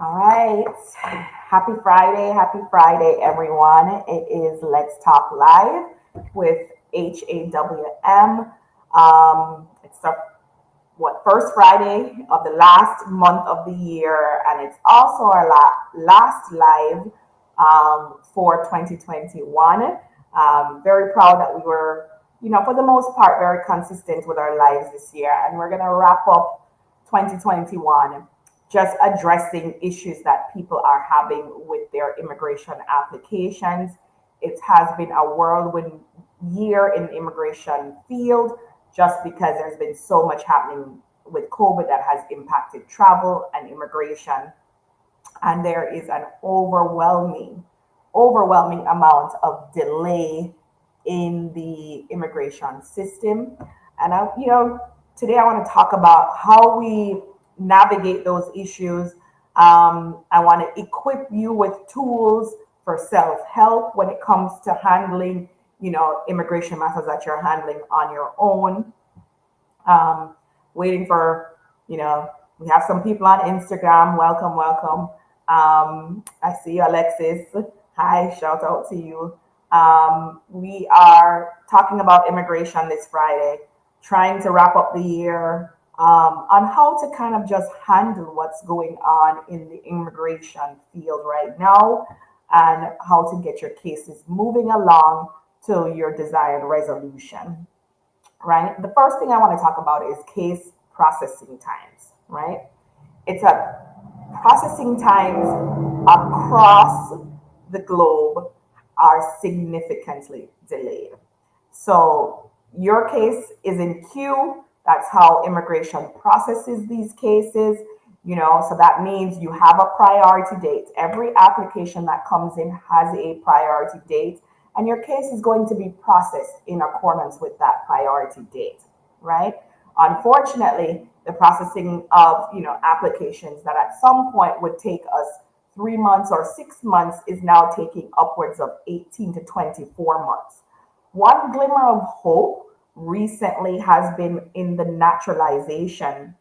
All right. Happy Friday, everyone. It is Let's Talk Live with HAWM. It's the first Friday of the last month of the year, and it's also our last live for 2021. Very proud that we were, for the most part, very consistent with our lives this year, and we're gonna wrap up 2021 just addressing issues that people are having with their immigration applications. It has been a whirlwind year in the immigration field just because there's been so much happening with COVID that has impacted travel and immigration. And there is an overwhelming amount of delay in the immigration system. And today I want to talk about how we navigate those issues. I want to equip you with tools for self-help when it comes to handling, immigration matters that you're handling on your own. Um, Waiting for, we have some people on Instagram. Welcome, welcome. I see you, Alexis. Hi, shout out to you. We are talking about immigration this Friday, trying to wrap up the year on how to kind of just handle what's going on in the immigration field right now and how to get your cases moving along to your desired resolution, right? The first thing I want to talk about is case processing times, right? It's a processing times across the globe are significantly delayed. So your case is in queue. That's how immigration processes these cases. So that means you have a priority date. Every application that comes in has a priority date, and your case is going to be processed in accordance with that priority date, right? Unfortunately, the processing of applications that at some point would take us 3 months or 6 months is now taking upwards of 18 to 24 months. One glimmer of hope recently has been in the naturalization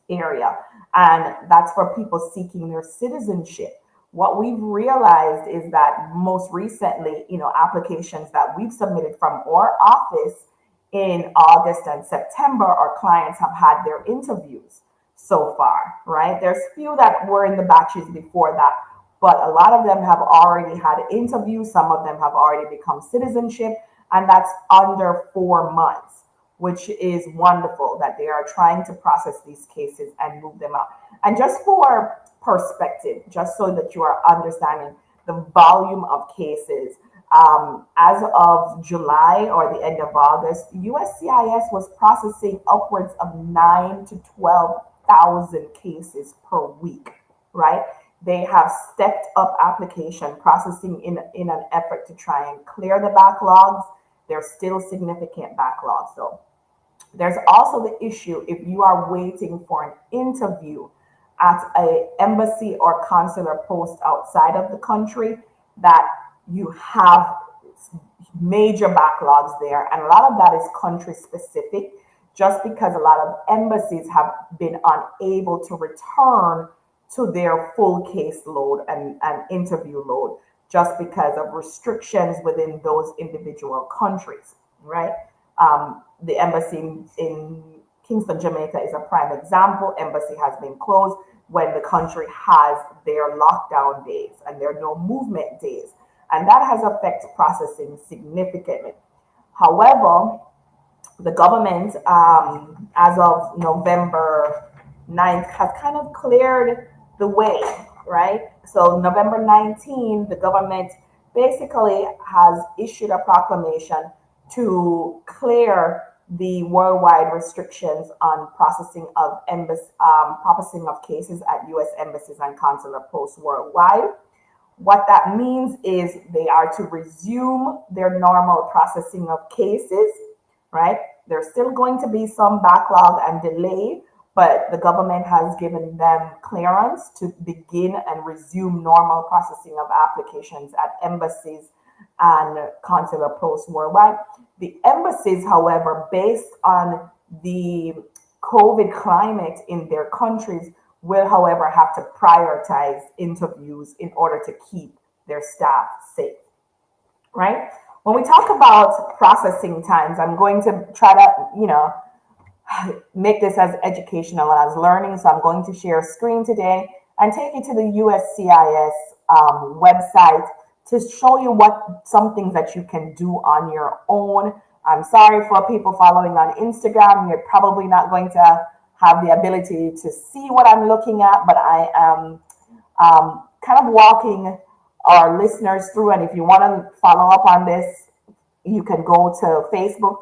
area, and that's for people seeking their citizenship. What we've realized is that most recently, applications that we've submitted from our office in August and September, our clients have had their interviews so far, right? There's few that were in the batches before that, but a lot of them have already had interviews. Some of them have already become citizenship, and that's under 4 months, which is wonderful that they are trying to process these cases and move them out. And just for perspective, just so that you are understanding the volume of cases, as of July or the end of August, USCIS was processing upwards of 9 to 12,000 cases per week, right? They have stepped up application processing in an effort to try and clear the backlogs. There's still significant backlogs though. There's also the issue if you are waiting for an interview at a embassy or consular post outside of the country, that you have major backlogs there. And a lot of that is country specific, just because a lot of embassies have been unable to return to their full caseload and interview load just because of restrictions within those individual countries, right? The embassy in Kingston, Jamaica is a prime example. Embassy has been closed when the country has their lockdown days and their no movement days. And that has affected processing significantly. However, the government, as of November 9th, has kind of cleared the way, right? So November 19th, the government basically has issued a proclamation to clear the worldwide restrictions on processing of cases at U.S. embassies and consular posts worldwide. What that means is they are to resume their normal processing of cases, right? There's still going to be some backlog and delay, but the government has given them clearance to begin and resume normal processing of applications at embassies and consular posts worldwide. The embassies, however, based on the COVID climate in their countries, will, however, have to prioritize interviews in order to keep their staff safe, right? When we talk about processing times, I'm going to try to, make this as educational as learning. So I'm going to share a screen today and take you to the USCIS website to show you what some things that you can do on your own. I'm sorry for people following on Instagram. You're probably not going to have the ability to see what I'm looking at, but I am kind of walking our listeners through. And if you want to follow up on this, you can go to Facebook.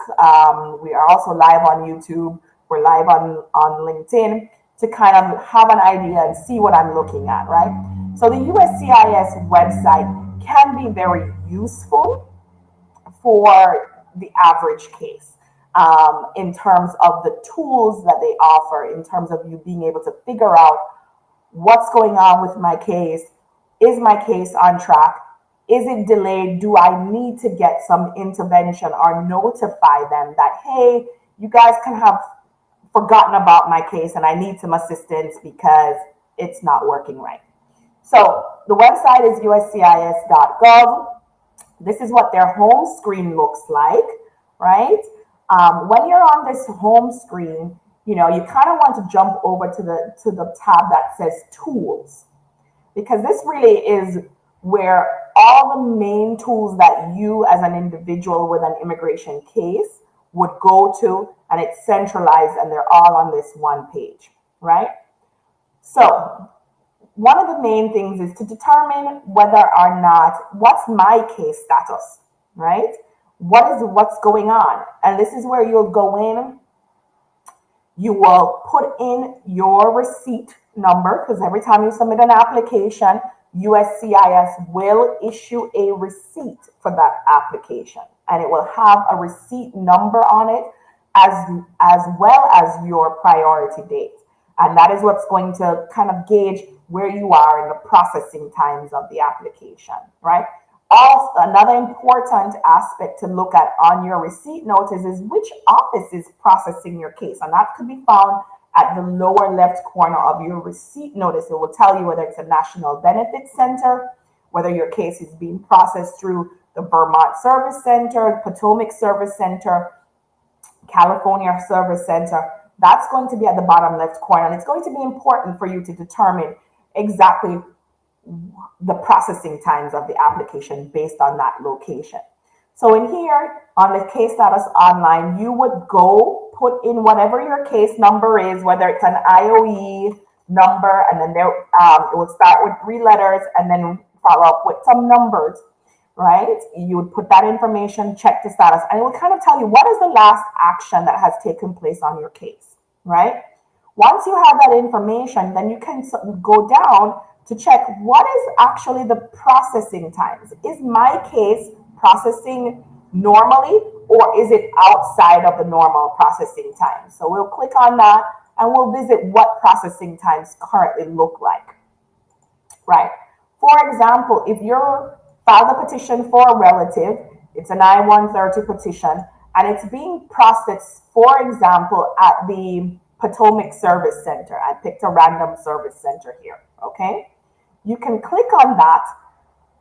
We are also live on YouTube. We're live on LinkedIn to kind of have an idea and see what I'm looking at, right? So the USCIS website can be very useful for the average case in terms of the tools that they offer, in terms of you being able to figure out what's going on with my case. Is my case on track? Is it delayed? Do I need to get some intervention or notify them that, hey, you guys can have forgotten about my case and I need some assistance because it's not working right? So the website is uscis.gov. This is what their home screen looks like, right? When you're on this home screen, you kind of want to jump over to the tab that says tools, because this really is where all the main tools that you as an individual with an immigration case would go to, and it's centralized and they're all on this one page, right? So one of the main things is to determine whether or not, what's my case status, right? What's going on? And this is where you'll go in, you will put in your receipt number, because every time you submit an application, USCIS will issue a receipt for that application, and it will have a receipt number on it as well as your priority date. And that is what's going to kind of gauge where you are in the processing times of the application, right? Also, another important aspect to look at on your receipt notice is which office is processing your case. And that could be found at the lower left corner of your receipt notice. It will tell you whether it's a National Benefits Center, whether your case is being processed through the Vermont Service Center, Potomac Service Center, California Service Center. That's going to be at the bottom left corner. And it's going to be important for you to determine exactly the processing times of the application based on that location. So in here, on the case status online, you would go put in whatever your case number is, whether it's an IOE number, and then it will start with 3 letters and then follow up with some numbers, right? You would put that information, check the status, and it will kind of tell you what is the last action that has taken place on your case, right? Once you have that information, then you can go down to check what is actually the processing times. Is my case processing normally, or is it outside of the normal processing time? So we'll click on that and we'll visit what processing times currently look like, right? For example, if you're filed a petition for a relative, it's an I-130 petition, and it's being processed, for example, at the Potomac Service Center. I picked a random service center here, okay? You can click on that,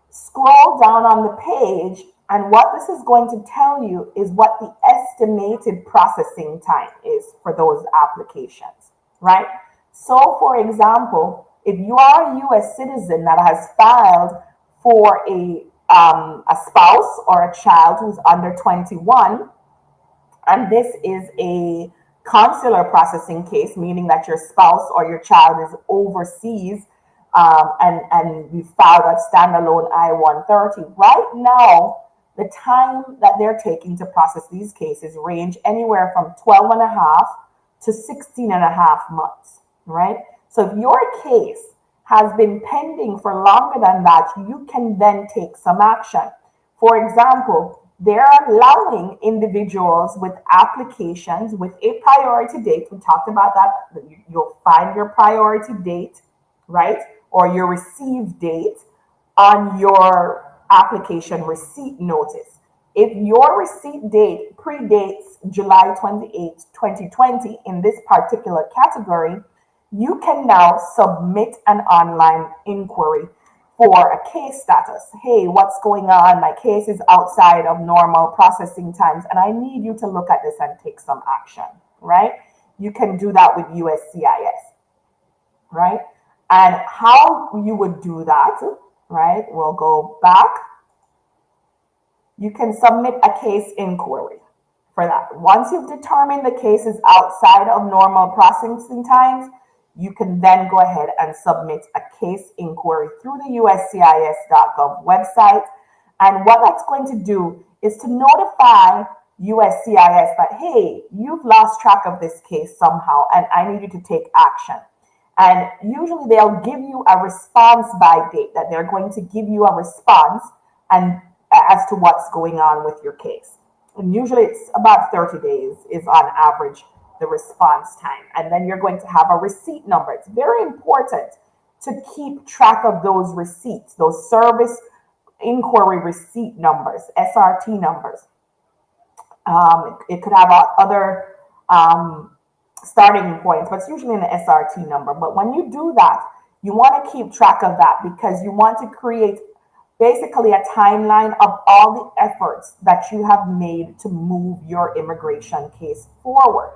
scroll down on the page, and what this is going to tell you is what the estimated processing time is for those applications, right? So, for example, if you are a U.S. citizen that has filed for a spouse or a child who's under 21, and this is a consular processing case, meaning that your spouse or your child is overseas, and you filed a standalone I-130. Right now, the time that they're taking to process these cases range anywhere from 12 and a half to 16 and a half months, right? So if your case has been pending for longer than that, you can then take some action. For example, they're allowing individuals with applications with a priority date. We talked about that. You'll find your priority date, right? Or your receive date on your application receipt notice. If your receipt date predates July 28, 2020 in this particular category, you can now submit an online inquiry for a case status. Hey, what's going on? My case is outside of normal processing times, and I need you to look at this and take some action, right? You can do that with USCIS, right? And how you would do that, right? We'll go back. You can submit a case inquiry for that. Once you've determined the case is outside of normal processing times, you can then go ahead and submit a case inquiry through the uscis.gov website. And what that's going to do is to notify USCIS that, hey, you've lost track of this case somehow, and I need you to take action. And usually they'll give you a response by date, that they're going to give you a response and as to what's going on with your case. And usually it's about 30 days is on average the response time. And then you're going to have a receipt number. It's very important to keep track of those receipts, those service inquiry receipt numbers, SRT numbers. It could have other starting points, but it's usually an SRT number. But when you do that, you want to keep track of that because you want to create basically a timeline of all the efforts that you have made to move your immigration case forward,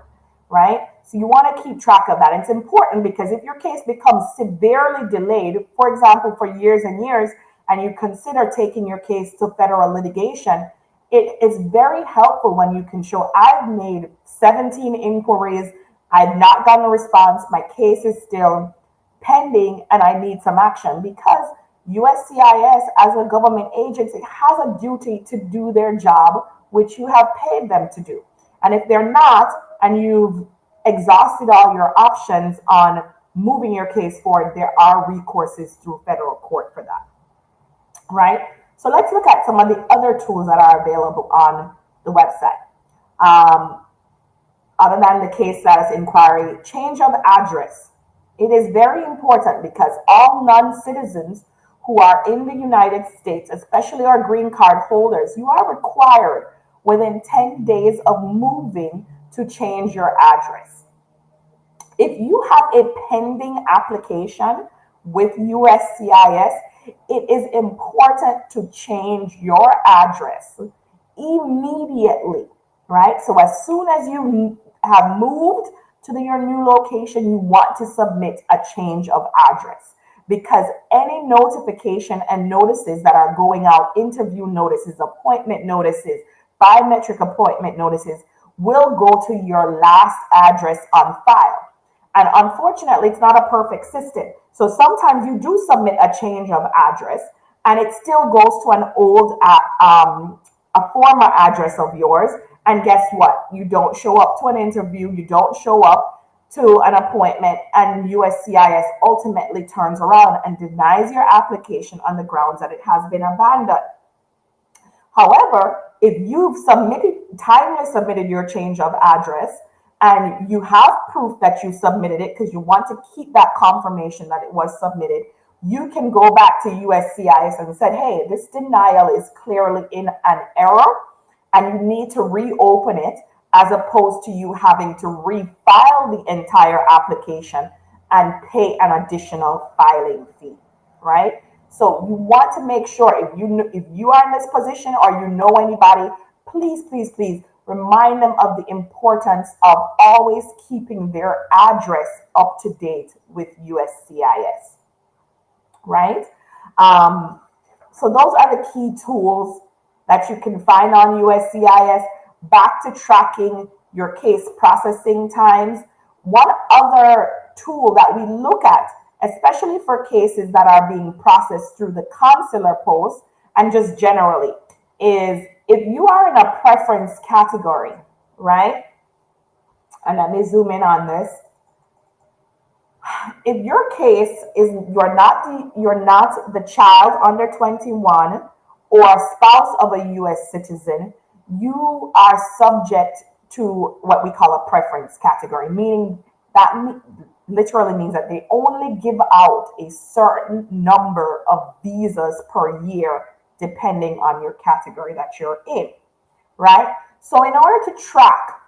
right? So you want to keep track of that. It's important because if your case becomes severely delayed, for example, for years and years, and you consider taking your case to federal litigation, it is very helpful when you can show, I've made 17 inquiries, I've not gotten a response, my case is still pending, and I need some action, because USCIS, as a government agency, has a duty to do their job, which you have paid them to do. And if they're not, and you've exhausted all your options on moving your case forward, there are recourses through federal court for that, right? So let's look at some of the other tools that are available on the website. Other than the case status inquiry, change of address. It is very important because all non-citizens who are in the United States, especially our green card holders, you are required within 10 days of moving to change your address. If you have a pending application with USCIS, it is important to change your address immediately, right? So as soon as you have moved to your new location, you want to submit a change of address, because any notification and notices that are going out, interview notices, appointment notices, biometric appointment notices, will go to your last address on file. And unfortunately, it's not a perfect system. So sometimes you do submit a change of address and it still goes to an old, a former address of yours. And guess what? You don't show up to an interview, you don't show up to an appointment, and USCIS ultimately turns around and denies your application on the grounds that it has been abandoned. However, if you've timely submitted your change of address, and you have proof that you submitted it because you want to keep that confirmation that it was submitted, you can go back to USCIS and say, hey, this denial is clearly in an error and you need to reopen it, as opposed to you having to refile the entire application and pay an additional filing fee, right? So you want to make sure, if you are in this position or you know anybody, please remind them of the importance of always keeping their address up to date with USCIS, right? So those are the key tools that you can find on USCIS. Back to tracking your case processing times. One other tool that we look at, especially for cases that are being processed through the consular post and just generally, is if you are in a preference category, right? And let me zoom in on this. If your case is you're not the child under 21 or a spouse of a US citizen, you are subject to what we call a preference category, meaning that literally means that they only give out a certain number of visas per year, depending on your category that you're in, right? So in order to track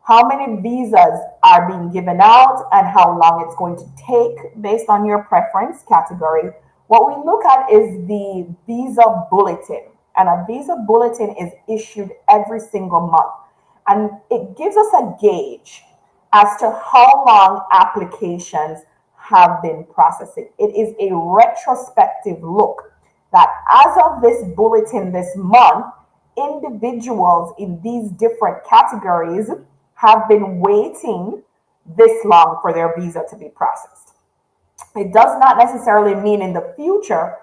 how many visas are being given out and how long it's going to take based on your preference category. What we look at is the visa bulletin, and a visa bulletin is issued every single month. And it gives us a gauge as to how long applications have been processing. It is a retrospective look that as of this bulletin this month, individuals in these different categories have been waiting this long for their visa to be processed. It does not necessarily mean in the future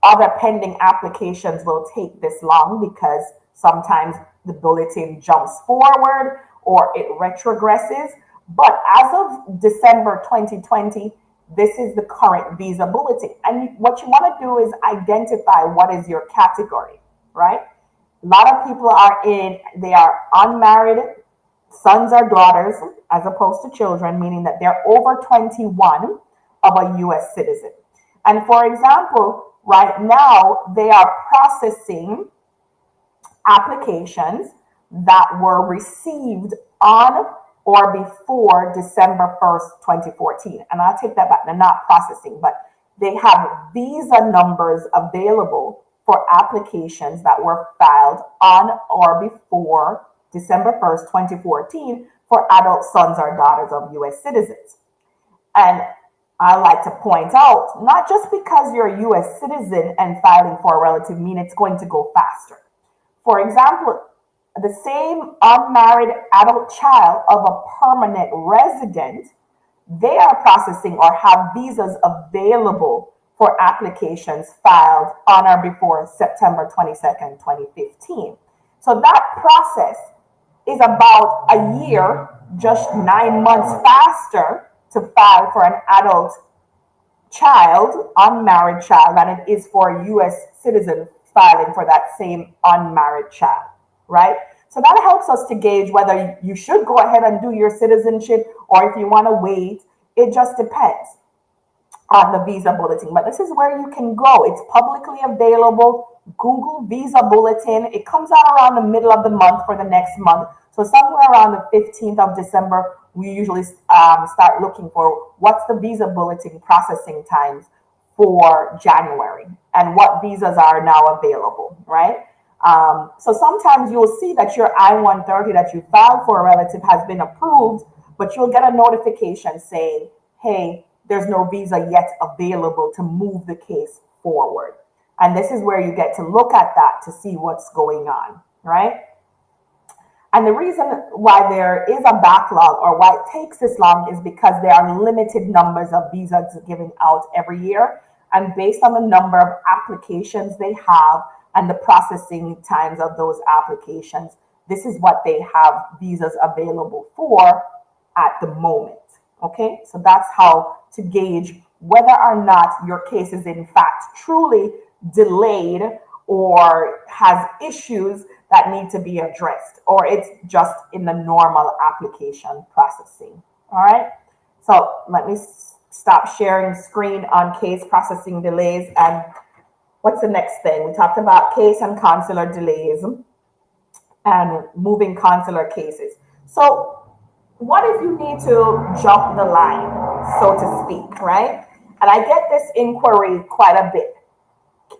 other pending applications will take this long, because sometimes the bulletin jumps forward or it retrogresses. But as of December 2020, this is the current visa bulletin. And what you want to do is identify what is your category, right? A lot of people they are unmarried sons or daughters as opposed to children, meaning that they're over 21 of a US citizen. And for example, right now they are processing applications that were received on or before December 1st, 2014. And I'll take that back. They're not processing, but they have visa numbers available for applications that were filed on or before December 1st, 2014 for adult sons or daughters of US citizens. And I like to point out, not just because you're a US citizen and filing for a relative mean it's going to go faster. For example, the same unmarried adult child of a permanent resident, they are processing or have visas available for applications filed on or before September 22nd, 2015. So that process is about a year, just 9 months faster to file for an adult child, unmarried child, than it is for a US citizen filing for that same unmarried child, right? So that helps us to gauge whether you should go ahead and do your citizenship or if you want to wait. It just depends on the visa bulletin. But this is where you can go. It's publicly available. Google visa bulletin. It comes out around the middle of the month for the next month. So somewhere around the 15th of December, we usually start looking for what's the visa bulletin processing times for January and what visas are now available, right? So sometimes you'll see that your I-130 that you filed for a relative has been approved, but you'll get a notification saying, hey, there's no visa yet available to move the case forward. And this is where you get to look at that to see what's going on, right? And the reason why there is a backlog or why it takes this long is because there are limited numbers of visas given out every year. And based on the number of applications they have and the processing times of those applications, this is what they have visas available for at the moment. Okay, so that's how to gauge whether or not your case is in fact truly delayed or has issues that need to be addressed, or it's just in the normal application processing. All right, so let me stop sharing screen on case processing delays. And what's the next thing? We talked about case and consular delays and moving consular cases. So what if you need to jump the line, so to speak, right? And I get this inquiry quite a bit.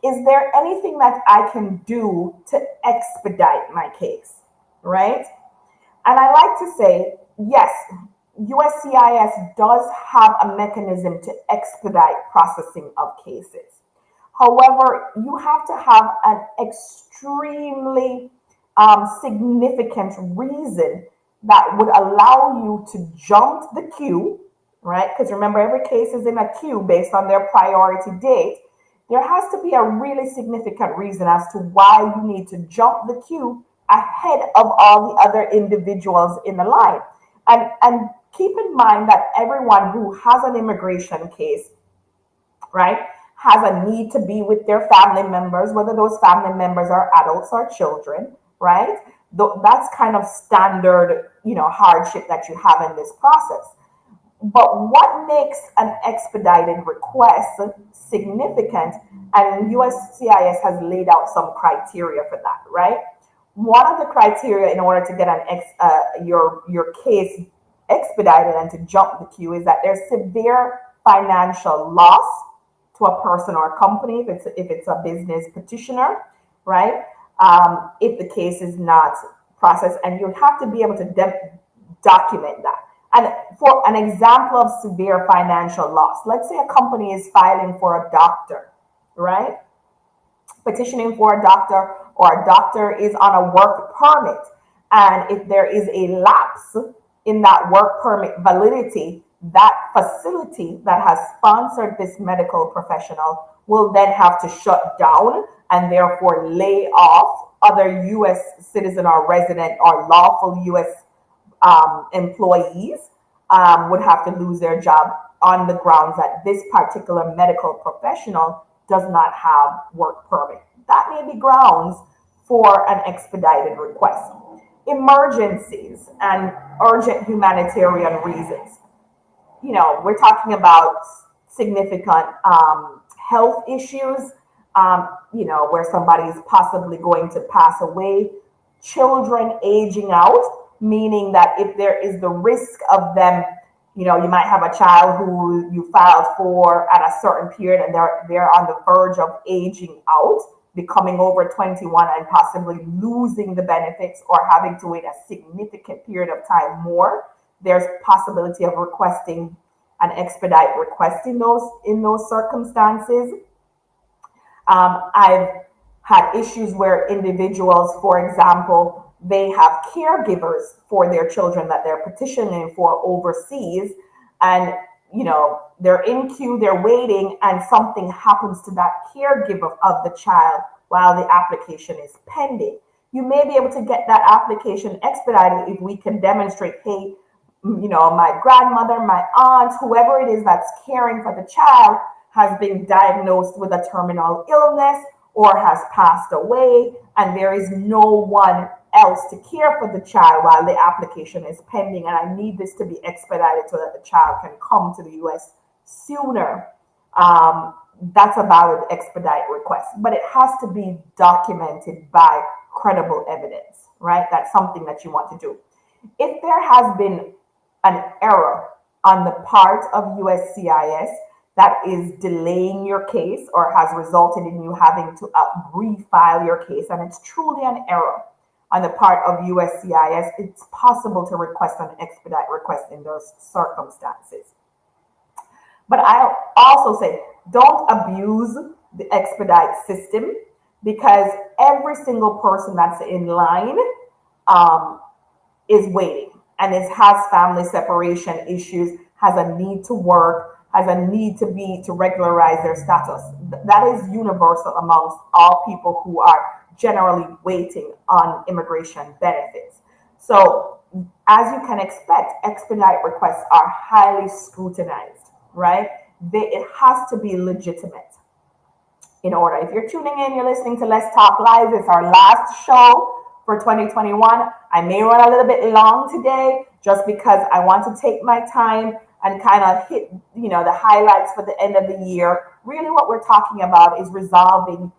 Is there anything that I can do to expedite my case, right? And I like to say, yes, USCIS does have a mechanism to expedite processing of cases. However, you have to have an extremely significant reason that would allow you to jump the queue, right? Because remember, every case is in a queue based on their priority date. There has to be a really significant reason as to why you need to jump the queue ahead of all the other individuals in the line. And keep in mind that everyone who has an immigration case, right, has a need to be with their family members, whether those family members are adults or children, right? That's kind of standard, hardship that you have in this process. But what makes an expedited request significant, and USCIS has laid out some criteria for that, right? one of the criteria in order to get your case expedited and to jump the queue is that there's severe financial loss to a person or a company if it's a business petitioner, right? If the case is not processed, and you have to be able to document that. And for an example of severe financial loss, let's say a company is filing for a doctor, right? Petitioning for a doctor, or a doctor is on a work permit. And if there is a lapse in that work permit validity, that facility that has sponsored this medical professional will then have to shut down and therefore lay off other US citizen or resident or lawful US employees would have to lose their job on the grounds that this particular medical professional does not have work permit. That may be grounds for an expedited request. Emergencies and urgent humanitarian reasons. We're talking about significant health issues, where somebody is possibly going to pass away, children aging out, meaning that if there is the risk of them, you might have a child who you filed for at a certain period and they're on the verge of aging out, becoming over 21 and possibly losing the benefits or having to wait a significant period of time more. There's possibility of requesting an expedite request in those circumstances. I've had issues where individuals, for example, they have caregivers for their children that they're petitioning for overseas, and they're in queue, they're waiting, and something happens to that caregiver of the child while the application is pending. You may be able to get that application expedited if we can demonstrate, hey, my grandmother, my aunt, whoever it is that's caring for the child has been diagnosed with a terminal illness or has passed away, and there is no one else to care for the child while the application is pending, and I need this to be expedited so that the child can come to the US sooner. That's a valid expedite request, but it has to be documented by credible evidence, right? That's something that you want to do. If there has been an error on the part of USCIS that is delaying your case or has resulted in you having to refile your case, and it's truly an error on the part of USCIS, it's possible to request an expedite request in those circumstances. But I also say, don't abuse the expedite system, because every single person that's in line is waiting and has family separation issues, has a need to work, has a need to regularize their status. That is universal amongst all people who are generally waiting on immigration benefits. So as you can expect, expedite requests are highly scrutinized, right? It has to be legitimate in order. If you're tuning in, you're listening to Let's Talk Live. It's our last show for 2021. I may run a little bit long today just because I want to take my time and kind of hit, the highlights for the end of the year. Really what we're talking about is resolving,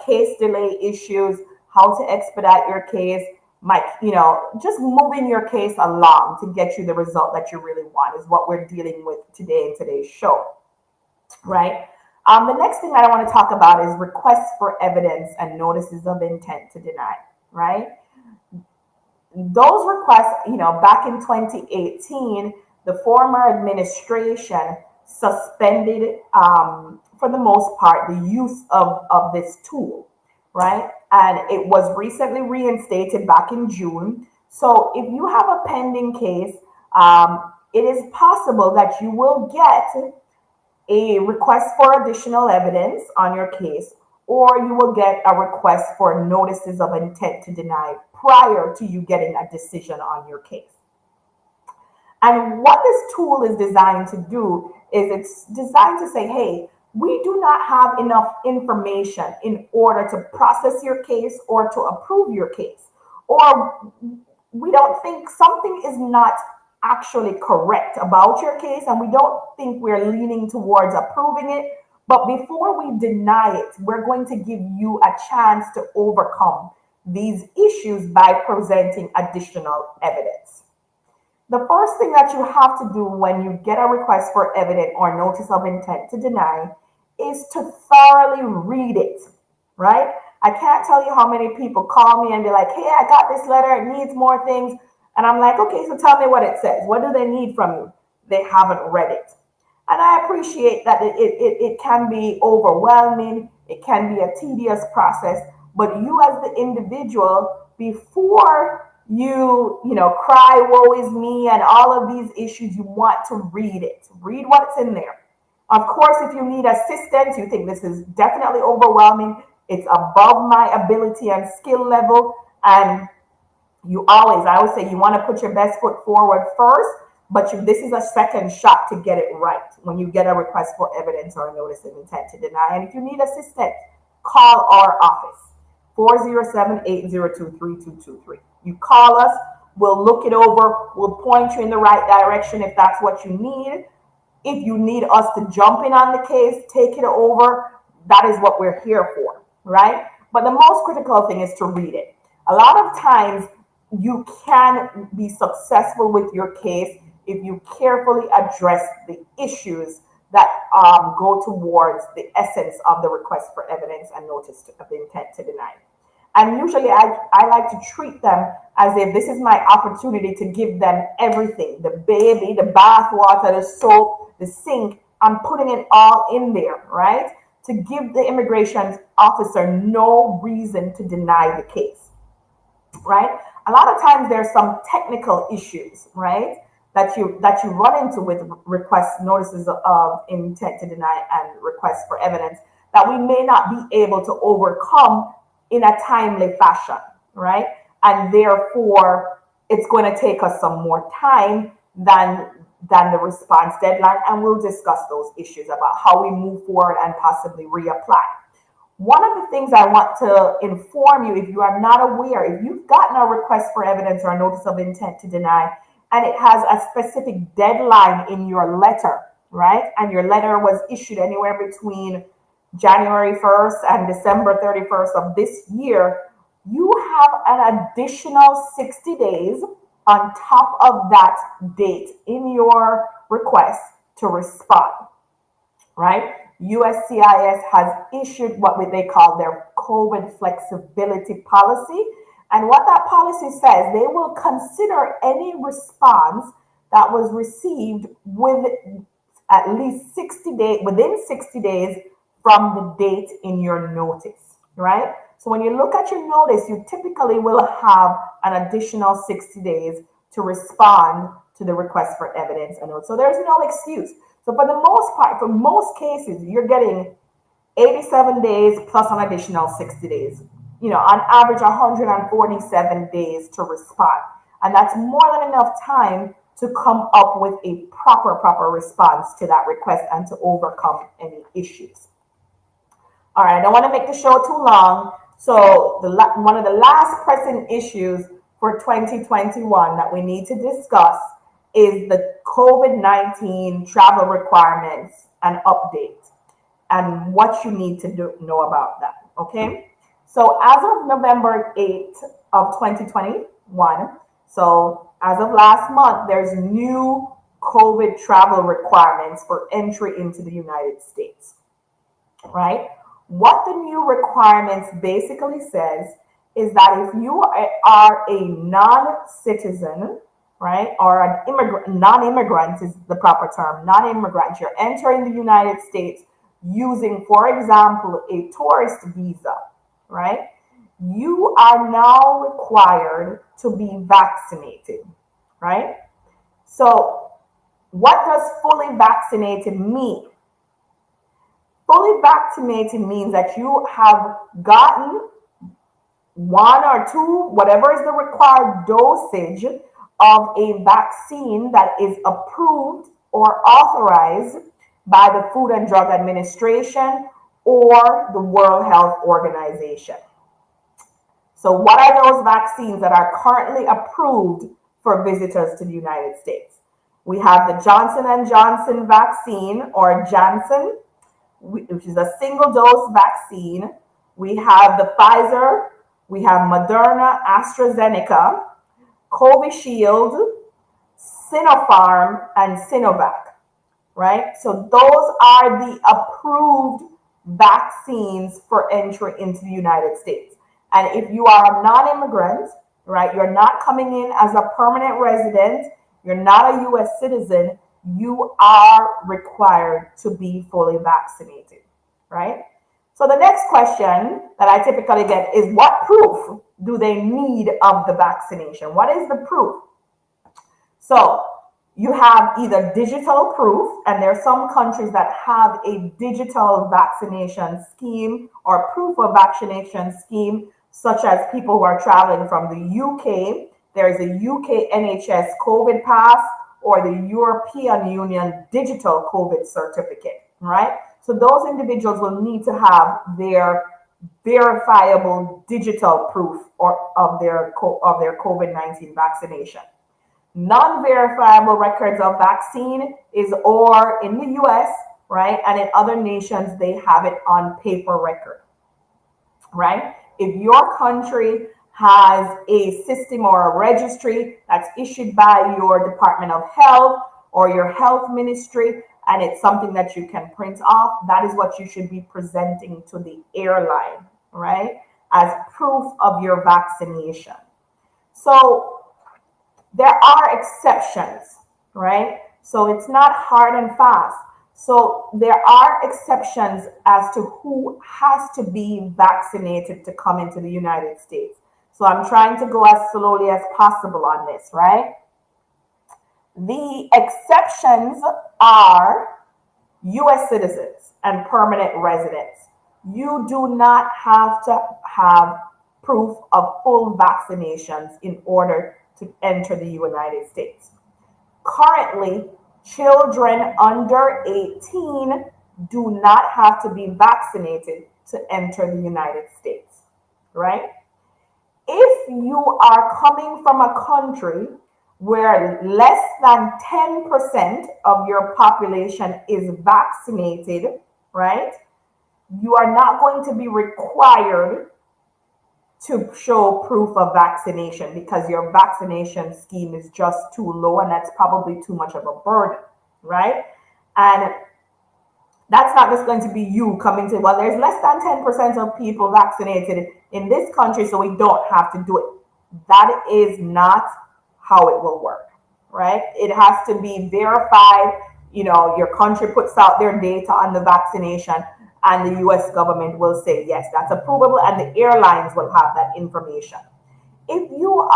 case delay issues, how to expedite your case, just moving your case along to get you the result that you really want is what we're dealing with today in today's show, right? The next thing that I want to talk about is requests for evidence and notices of intent to deny, right? Those requests, back in 2018, the former administration suspended, for the most part, the use of this tool, right? And it was recently reinstated back in June. So if you have a pending case, it is possible that you will get a request for additional evidence on your case, or you will get a request for notices of intent to deny prior to you getting a decision on your case. And what this tool is designed to do is it's designed to say, hey, we do not have enough information in order to process your case or to approve your case. Or we don't think something is not actually correct about your case, and we don't think we're leaning towards approving it. But before we deny it, we're going to give you a chance to overcome these issues by presenting additional evidence. The first thing that you have to do when you get a request for evidence or notice of intent to deny is to thoroughly read it, right? I can't tell you how many people call me and be like, hey, I got this letter, it needs more things. And I'm like, okay, so tell me what it says. What do they need from you? They haven't read it. And I appreciate that it can be overwhelming, it can be a tedious process, but you as the individual, before you cry, woe is me, and all of these issues, you want to read it. Read what's in there. Of course, if you need assistance, you think this is definitely overwhelming, it's above my ability and skill level, and I always say you want to put your best foot forward first, but this is a second shot to get it right when you get a request for evidence or a notice of intent to deny. And if you need assistance, call our office, 407-802-3223. You call us, we'll look it over, we'll point you in the right direction if that's what you need. If you need us to jump in on the case, take it over, that is what we're here for, right? But the most critical thing is to read it. A lot of times you can be successful with your case if you carefully address the issues that go towards the essence of the request for evidence and notice of intent to deny. And usually I like to treat them as if this is my opportunity to give them everything, the baby, the bath water, the soap, the sink. I'm putting it all in there, right? To give the immigration officer no reason to deny the case, right? A lot of times there's some technical issues, right, that you run into with notices of intent to deny and requests for evidence that we may not be able to overcome in a timely fashion, right? And therefore, it's going to take us some more time than the response deadline, and we'll discuss those issues about how we move forward and possibly reapply. One of the things I want to inform you, if you are not aware, if you've gotten a request for evidence or a notice of intent to deny, and it has a specific deadline in your letter, right? And your letter was issued anywhere between January 1st and December 31st of this year, you have an additional 60 days on top of that date in your request to respond, right? USCIS has issued what they call their COVID flexibility policy. And what that policy says, they will consider any response that was received with at least 60 days, within 60 days from the date in your notice, right? So when you look at your notice, you typically will have an additional 60 days to respond to the request for evidence. So there's no excuse. So for the most part, for most cases, you're getting 87 days plus an additional 60 days. On average, 147 days to respond. And that's more than enough time to come up with a proper response to that request and to overcome any issues. All right, I don't want to make the show too long. So one of the last pressing issues for 2021 that we need to discuss is the COVID-19 travel requirements and update and what you need to know about that, okay? So as of November 8th of 2021, so as of last month, there's new COVID travel requirements for entry into the United States, right? What the new requirements basically says is that if you are a non-citizen, right, or an immigrant, non-immigrant is the proper term, non-immigrant, you're entering the United States using, for example, a tourist visa, right? You are now required to be vaccinated, right? So what does fully vaccinated mean? Fully vaccinated means that you have gotten one or two, whatever is the required dosage of a vaccine that is approved or authorized by the Food and Drug Administration or the World Health Organization. So what are those vaccines that are currently approved for visitors to the United States? We have the Johnson & Johnson vaccine, or Janssen, which is a single dose vaccine. We have the Pfizer We have Moderna, AstraZeneca, Covishield, Sinopharm, and Sinovac, right? So those are the approved vaccines for entry into the United States. And if you are a non-immigrant, right, you're not coming in as a permanent resident, you're not a US citizen, you are required to be fully vaccinated, right? So the next question that I typically get is, what proof do they need of the vaccination? What is the proof? So you have either digital proof, and there are some countries that have a digital vaccination scheme or proof of vaccination scheme, such as people who are traveling from the UK. There is a UK NHS COVID pass or the European Union digital COVID certificate, right? So those individuals will need to have their verifiable digital proof or of their COVID-19 vaccination. Non-verifiable records of vaccine is or in the US, right? And in other nations, they have it on paper record, right? If your country has a system or a registry that's issued by your Department of Health or your health ministry, and it's something that you can print off, that is what you should be presenting to the airline, right? As proof of your vaccination. So there are exceptions, right? So it's not hard and fast. So there are exceptions as to who has to be vaccinated to come into the United States. So I'm trying to go as slowly as possible on this, right? The exceptions are US citizens and permanent residents. You do not have to have proof of full vaccinations in order to enter the United States. Currently, children under 18 do not have to be vaccinated to enter the United States, right? If you are coming from a country where less than 10% of your population is vaccinated, right, you are not going to be required to show proof of vaccination because your vaccination scheme is just too low, and that's probably too much of a burden, right? And that's not just going to be you coming to, well, there's less than 10% of people vaccinated in this country, so we don't have to do it. That is not how it will work, right? It has to be verified. You know, your country puts out their data on the vaccination, and the US government will say, yes, that's approvable, and the airlines will have that information. If you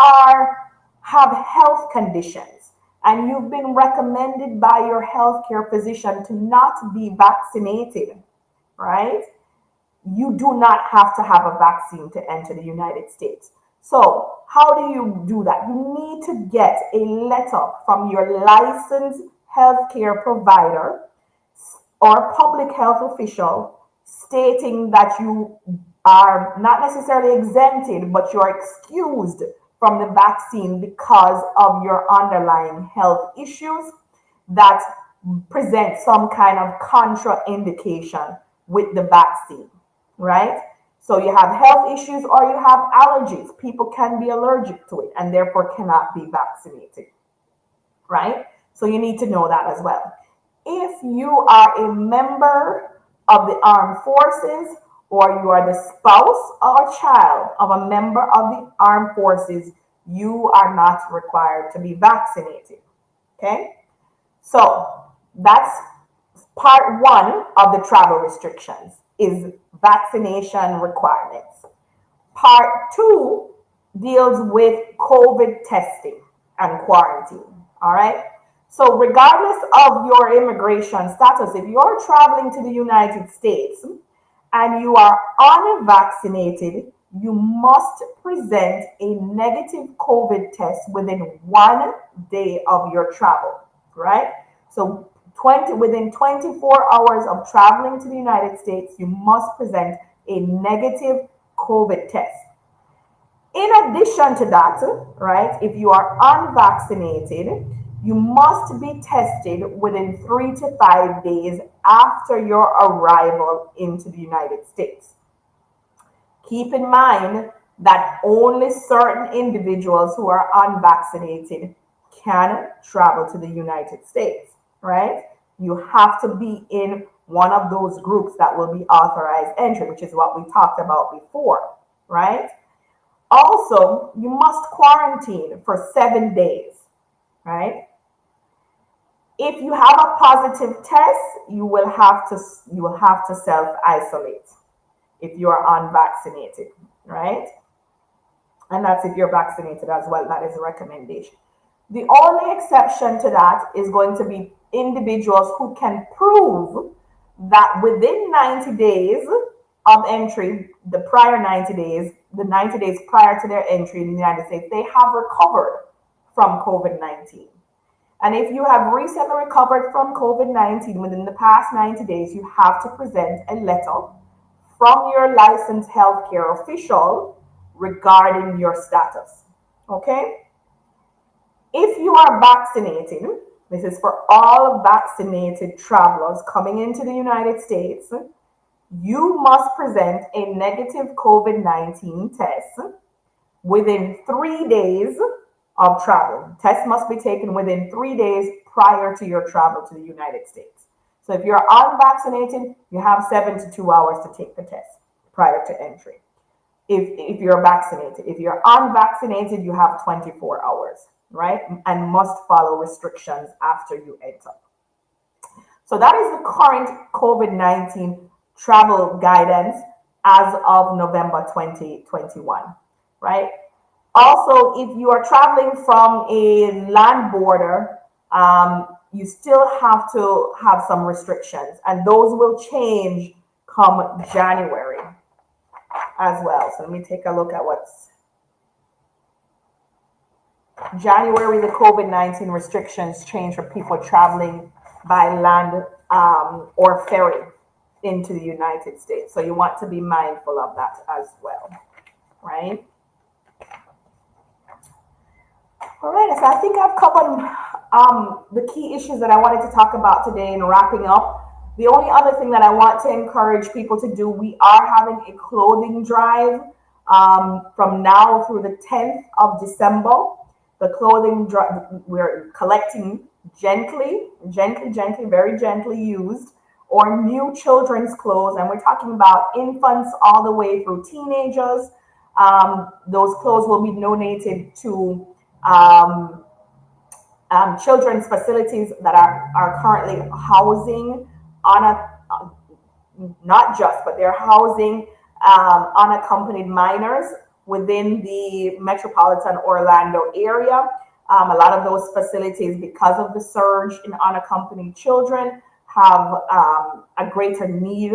have health conditions and you've been recommended by your healthcare physician to not be vaccinated, right? You do not have to have a vaccine to enter the United States. So how do you do that? You need to get a letter from your licensed healthcare provider or public health official stating that you are not necessarily exempted, but you're excused from the vaccine because of your underlying health issues that present some kind of contraindication with the vaccine, right? So you have health issues or you have allergies. People can be allergic to it and therefore cannot be vaccinated, right? So you need to know that as well. If you are a member of the armed forces or you are the spouse or child of a member of the armed forces, you are not required to be vaccinated. Okay? So that's part one of the travel restrictions is vaccination requirements. Part two deals with COVID testing and quarantine. All right? So regardless of your immigration status, if you're traveling to the United States and you are unvaccinated, you must present a negative COVID test within 1 day of your travel, right? So within 24 hours of traveling to the United States, you must present a negative COVID test. In addition to that, right, if you are unvaccinated, you must be tested within 3 to 5 days after your arrival into the United States. Keep in mind that only certain individuals who are unvaccinated can travel to the United States, right? You have to be in one of those groups that will be authorized entry, which is what we talked about before, right? Also, you must quarantine for 7 days, right? If you have a positive test, you will have to self isolate if you are unvaccinated, right? And that's if you're vaccinated as well. That is a recommendation. The only exception to that is going to be individuals who can prove that within 90 days of entry, the 90 days prior to their entry in the United States, they have recovered from COVID 19. And if you have recently recovered from COVID 19 within the past 90 days, you have to present a letter from your licensed healthcare official regarding your status. Okay? If you are vaccinated, this is for all vaccinated travelers coming into the United States, you must present a negative COVID 19 test within 3 days of travel. Test must be taken within 3 days prior to your travel to the United States. So if you're unvaccinated, you have 72 hours to take the test prior to entry. If you're vaccinated, if you're unvaccinated, you have 24 hours, right? And must follow restrictions after you enter. So that is the current COVID 19 travel guidance as of November 2021, right? Also, if you are traveling from a land border, you still have to have some restrictions, and those will change come January as well. So let me take a look at what's January. The COVID 19 restrictions change for people traveling by land or ferry into the United States. So you want to be mindful of that as well, right? All right, so I think I've covered the key issues that I wanted to talk about today. And wrapping up, the only other thing that I want to encourage people to do, we are having a clothing drive from now through the 10th of December. The clothing drive, we're collecting gently, very gently used or new children's clothes. And we're talking about infants all the way through teenagers. Those clothes will be donated to children's facilities that are currently housing not just, but they're housing unaccompanied minors within the metropolitan Orlando area. A lot of those facilities, because of the surge in unaccompanied children, have a greater need.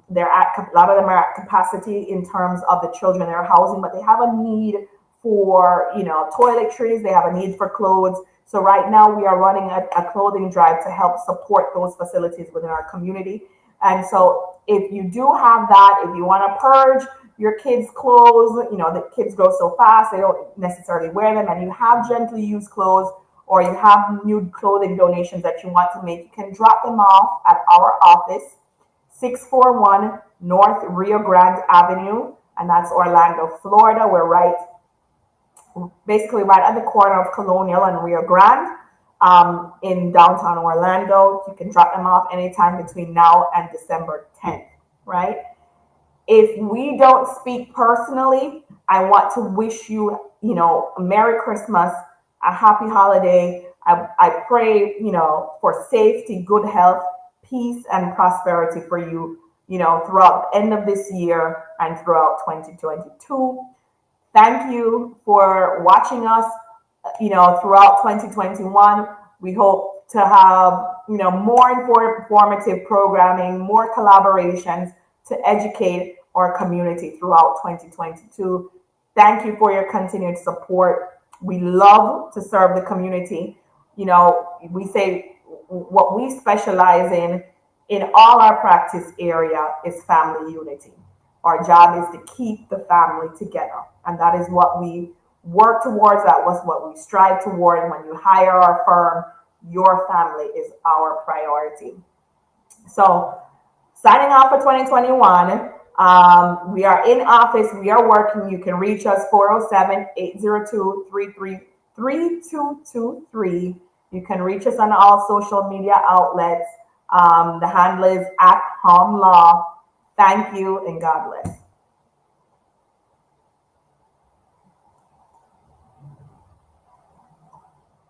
They're at, a lot of them are at capacity in terms of the children they're housing, but they have a need for, toiletries. They have a need for clothes. So right now we are running a clothing drive to help support those facilities within our community. And so if you do have that, if you want to purge your kids' clothes, the kids grow so fast, they don't necessarily wear them, and you have gently used clothes or you have new clothing donations that you want to make, you can drop them off at our office, 641 North Rio Grande Avenue, and that's Orlando, Florida. We're basically right at the corner of Colonial and Rio Grande in downtown Orlando. You can drop them off anytime between now and December 10th, right? If we don't speak personally, I want to wish you, a Merry Christmas, a happy holiday. I pray, for safety, good health, peace, and prosperity for you, throughout the end of this year and throughout 2022. Thank you for watching us, throughout 2021. We hope to have, more informative programming, more collaborations to educate our community throughout 2022. Thank you for your continued support. We love to serve the community. We say what we specialize in all our practice area is family unity. Our job is to keep the family together. And that is what we work towards. That was what we strive toward. When you hire our firm, your family is our priority. So signing off for 2021, We are in office. We are working. You can reach us 407-802-3223. You can reach us on all social media outlets. The handle is at HAWM Law. Thank you and God bless.